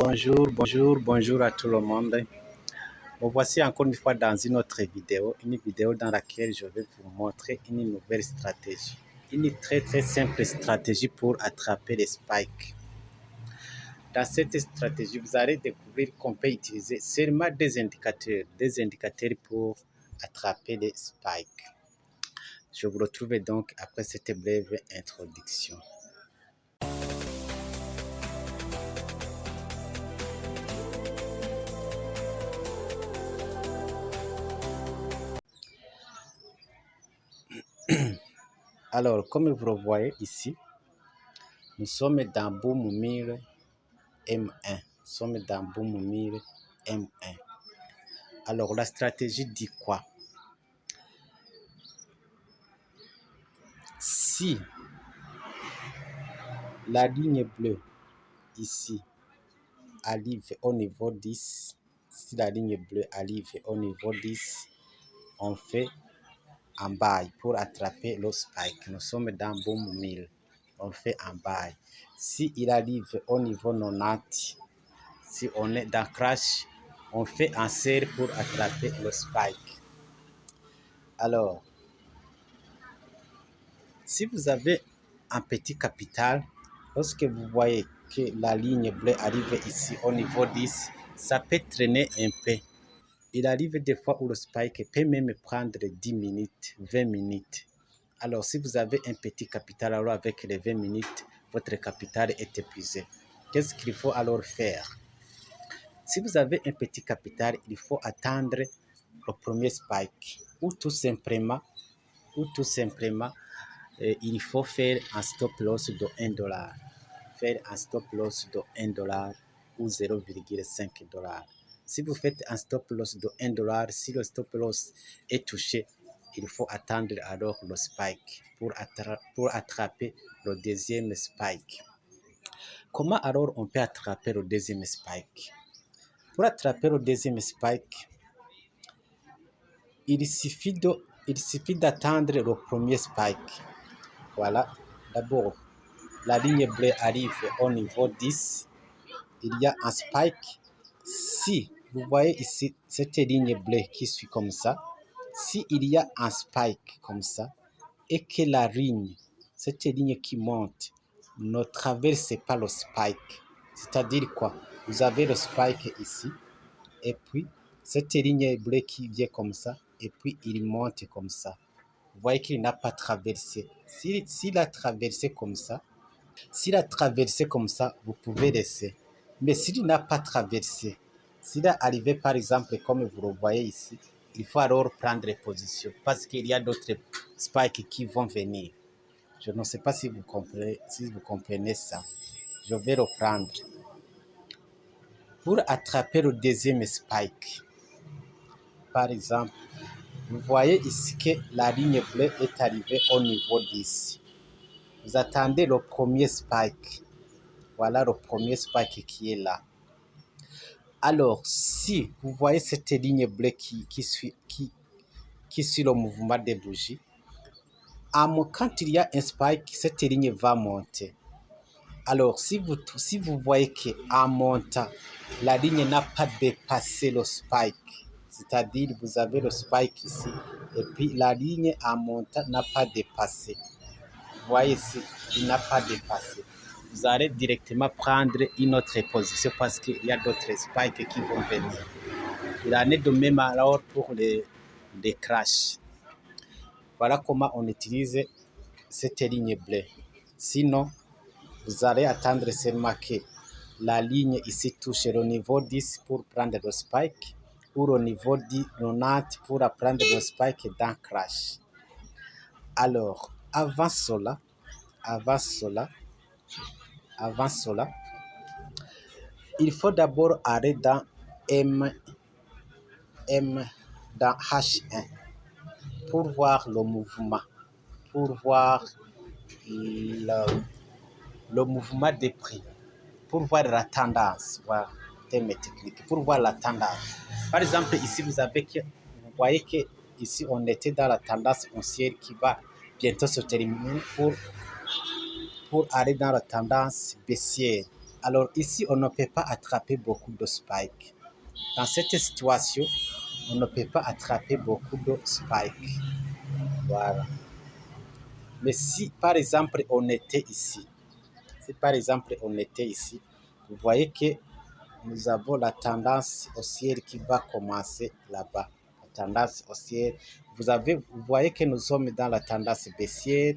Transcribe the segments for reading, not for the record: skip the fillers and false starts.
Bonjour à tout le monde. Me voici encore une fois dans une autre vidéo, dans laquelle je vais vous montrer une nouvelle stratégie. Une très simple stratégie pour attraper les spikes. Dans cette stratégie, vous allez découvrir qu'on peut utiliser seulement des indicateurs pour attraper les spikes. Je vous retrouve donc après cette brève introduction. Alors, comme vous le voyez ici, nous sommes dans Boom 1000 M1. Alors, la stratégie dit quoi? Si la ligne bleue ici arrive au niveau 10, on fait un bail pour attraper le spike. Nous sommes dans Boom 1000. On fait un bail. Si il arrive au niveau 90, si on est dans Crash, on fait un sell pour attraper le spike. Alors, si vous avez un petit capital, lorsque vous voyez que la ligne bleue arrive ici au niveau 10, ça peut traîner un peu. Il arrive des fois où le spike peut même prendre 10 minutes, 20 minutes. Alors, si vous avez un petit capital, alors avec les 20 minutes, votre capital est épuisé. Qu'est-ce qu'il faut alors faire? Si vous avez un petit capital, il faut attendre le premier spike. Ou tout simplement, il faut faire un stop loss de $1. Faire un stop loss de $1 ou $0,5. Si vous faites un stop loss de $1, si le stop loss est touché, il faut attendre alors le spike pour attraper le deuxième spike. Comment alors on peut attraper le deuxième spike? Pour attraper le deuxième spike, il suffit d'attendre le premier spike. Voilà, d'abord, la ligne bleue arrive au niveau 10. Il y a un spike. Si vous voyez ici cette ligne bleue qui suit comme ça, si il y a un spike comme ça et que cette ligne qui monte ne traverse pas le spike, c'est-à-dire quoi? Vous avez le spike ici et puis cette ligne bleue qui vient comme ça et puis il monte comme ça. Vous voyez qu'il n'a pas traversé. S'il a traversé comme ça, vous pouvez laisser. Mais s'il n'a pas traversé, s'il est arrivé par exemple comme vous le voyez ici, il faut alors prendre position parce qu'il y a d'autres spikes qui vont venir. Je ne sais pas si vous comprenez ça. Je vais reprendre. Pour attraper le deuxième spike, par exemple, vous voyez ici que la ligne bleue est arrivée au niveau 10. Vous attendez le premier spike. Voilà le premier spike qui est là. Alors, si vous voyez cette ligne bleue qui suit le mouvement des bougies, quand il y a un spike, cette ligne va monter. Alors, si vous voyez qu'en montant, la ligne n'a pas dépassé le spike, c'est-à-dire vous avez le spike ici, et puis la ligne en montant n'a pas dépassé. Vous voyez ici, il n'a pas dépassé. Vous allez directement prendre une autre position parce qu'il y a d'autres spikes qui vont venir. Il en est de même alors pour les crashs. Voilà comment on utilise cette ligne bleue. Sinon, vous allez attendre seulement que la ligne ici touche le niveau 10 pour prendre le spike ou le niveau 90 pour prendre le spike dans crash. Alors, avant cela, il faut d'abord aller dans dans H1 pour voir le mouvement, pour voir le mouvement des prix, pour voir la tendance, voilà, thème technique, pour voir la tendance. Par exemple, ici, vous voyez que ici, on était dans la tendance haussière qui va bientôt se terminer pour aller dans la tendance baissière. Alors ici, on ne peut pas attraper beaucoup de spikes. Dans cette situation, on ne peut pas attraper beaucoup de spikes. Voilà. Mais si par exemple on était ici, vous voyez que nous avons la tendance haussière qui va commencer là-bas. La tendance haussière, vous voyez que nous sommes dans la tendance baissière,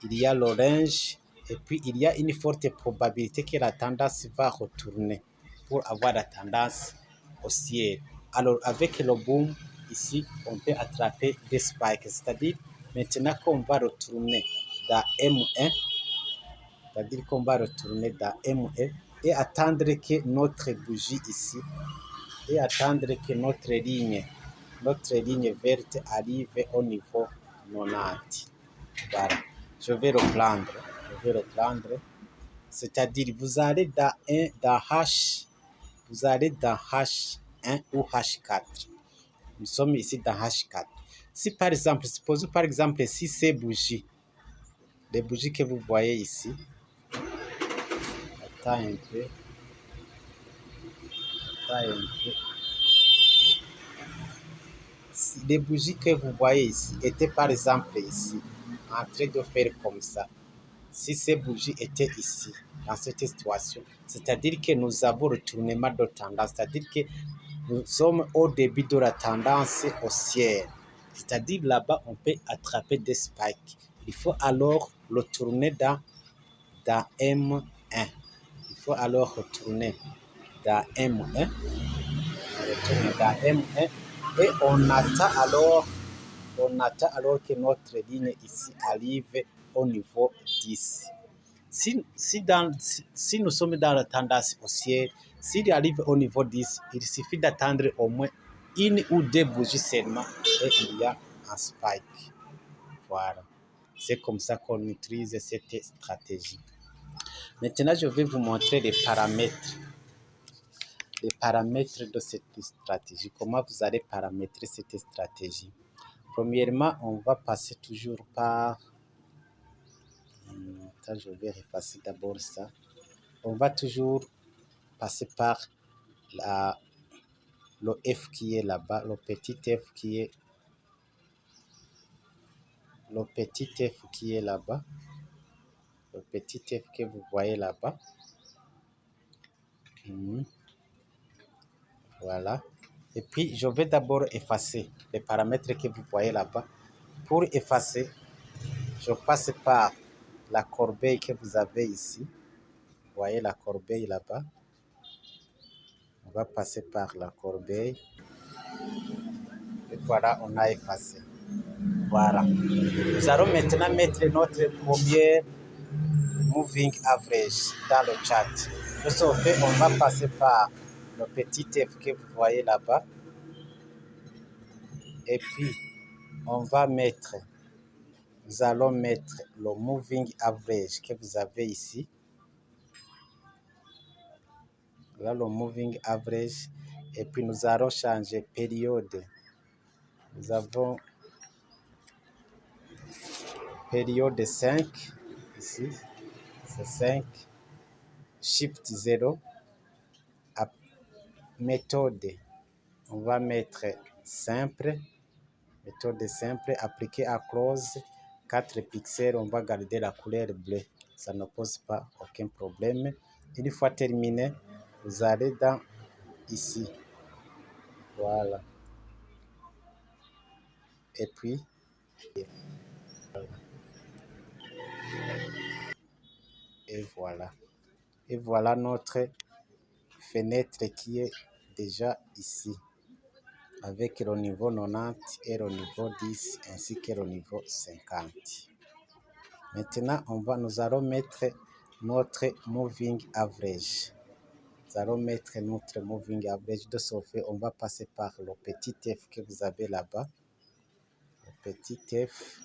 il y a l'orange, et puis il y a une forte probabilité que la tendance va retourner pour avoir la tendance haussière. Alors avec le boom, ici, on peut attraper des spikes, c'est-à-dire maintenant qu'on va retourner dans M1, c'est-à-dire qu'on va retourner dans M1 et attendre que notre bougie ici, et attendre que notre ligne verte arrive au niveau 90. Voilà. Je vais reprendre. C'est-à-dire, vous allez dans H, vous allez dans H1 ou H4. Nous sommes ici dans H4. Si par exemple, supposons par exemple, si ces bougies, les bougies que vous voyez ici, attends un peu, Si les bougies que vous voyez ici étaient par exemple ici, en train de faire comme ça, si ces bougies étaient ici, dans cette situation, c'est-à-dire que nous avons retournement de tendance, c'est-à-dire que nous sommes au début de la tendance haussière. C'est-à-dire là-bas, on peut attraper des spikes. Il faut alors retourner dans M1. Il faut alors retourner dans M1. Et on attend alors que notre ligne ici arrive au niveau 10. Si nous sommes dans la tendance haussière, s'il arrive au niveau 10, il suffit d'attendre au moins une ou deux bougies seulement et il y a un spike. Voilà. C'est comme ça qu'on utilise cette stratégie. Maintenant, je vais vous montrer les paramètres de cette stratégie. Comment vous allez paramétrer cette stratégie. Premièrement, on va passer toujours par... je vais effacer d'abord ça. On va toujours passer par le F qui est là-bas, le petit F qui est là-bas, le petit F que vous voyez là-bas. Voilà. Et puis, je vais d'abord effacer les paramètres que vous voyez là-bas. Pour effacer, je passe par la corbeille que vous avez ici. Vous voyez la corbeille là-bas. On va passer par la corbeille. Et voilà, on a effacé. Voilà. Nous allons maintenant mettre notre premier moving average dans le chat. De ce fait, on va passer par le petit F que vous voyez là-bas. Et puis, nous allons mettre le moving average que vous avez ici. Là, le moving average. Et puis, nous allons changer période. Nous avons période 5. Ici, c'est 5. Shift 0. Méthode. On va mettre simple. Méthode simple. Appliquer à close. 4 pixels. On va garder la couleur bleue. Ça ne pose pas aucun problème. Une fois terminé, vous allez dans ici. Voilà. Et puis, et voilà. Et voilà notre fenêtre qui est déjà ici. Avec le niveau 90 et le niveau 10 ainsi que le niveau 50. Maintenant, nous allons mettre notre moving average. Nous allons mettre notre moving average. De ce fait, on va passer par le petit F que vous avez là-bas. Le petit F.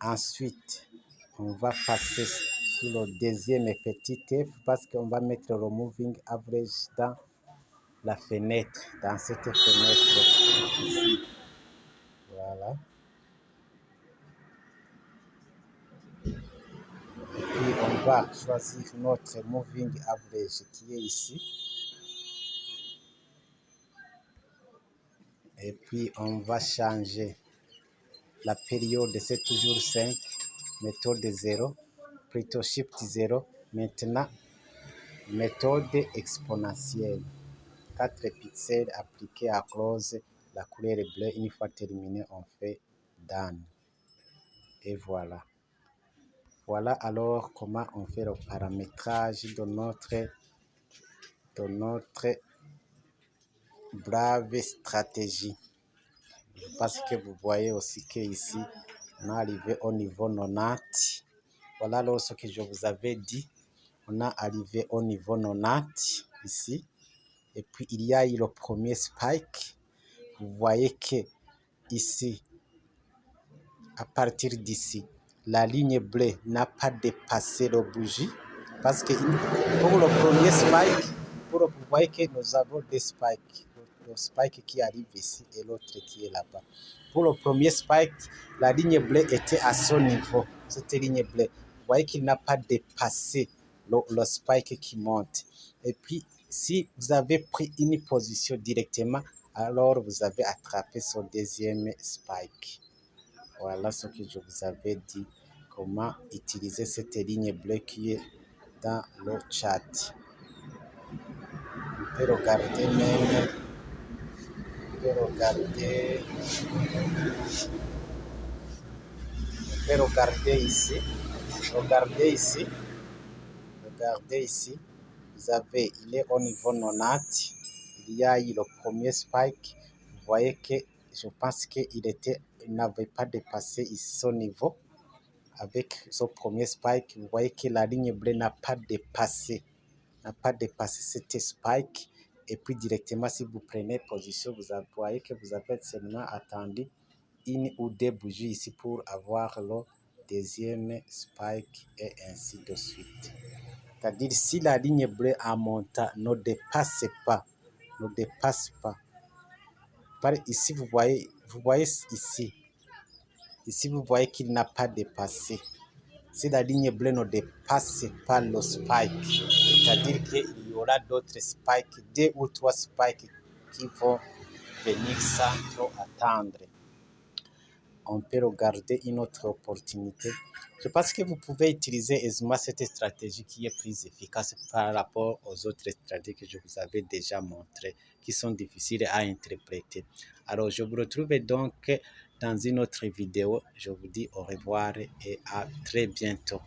Ensuite, on va passer sur le deuxième petit F parce qu'on va mettre le moving average dans la fenêtre, dans cette fenêtre ici. Voilà. on va choisir notre moving average qui est ici. Et puis on va changer la période, c'est toujours 5, méthode 0, plutôt shift 0. Maintenant, méthode exponentielle. 4 pixels appliqués à close la couleur bleue. Une fois terminé, on fait done. Et voilà. Voilà alors comment on fait le paramétrage de notre brave stratégie. Je pense que vous voyez aussi qu'ici, on est arrivé au niveau 90. Voilà alors ce que je vous avais dit. On est arrivé au niveau 90 ici. Et puis, il y a eu le premier spike. Vous voyez que ici, à partir d'ici, la ligne bleue n'a pas dépassé le bougie. Parce que pour le premier spike, vous voyez que nous avons deux spikes. Le spike qui arrive ici et l'autre qui est là-bas. Pour le premier spike, la ligne bleue était à son niveau. Cette ligne bleue. Vous voyez qu'il n'a pas dépassé le spike qui monte. Et puis, si vous avez pris une position directement, alors vous avez attrapé son deuxième spike. Voilà ce que je vous avais dit. Comment utiliser cette ligne bleue qui est dans le chat. On peut regarder même. On peut regarder ici. Regardez ici. Vous avez, il est au niveau 90. Il y a eu le premier spike. Vous voyez que je pense qu'il n'avait pas dépassé ici son niveau. Avec son premier spike, vous voyez que la ligne bleue n'a pas dépassé cette spike. Et puis directement, si vous prenez position, vous voyez que vous avez seulement attendu une ou deux bougies ici pour avoir le deuxième spike et ainsi de suite. C'est-à-dire, si la ligne bleue en montant ne dépasse pas, par ici, vous voyez ici, vous voyez qu'il n'a pas dépassé. Si la ligne bleue ne dépasse pas le spike, c'est-à-dire qu'il y aura d'autres spikes, 2 ou 3 spikes qui vont venir sans trop attendre. On peut regarder une autre opportunité. Je pense que vous pouvez utiliser aisément cette stratégie qui est plus efficace par rapport aux autres stratégies que je vous avais déjà montrées, qui sont difficiles à interpréter. Alors, je vous retrouve donc dans une autre vidéo. Je vous dis au revoir et à très bientôt.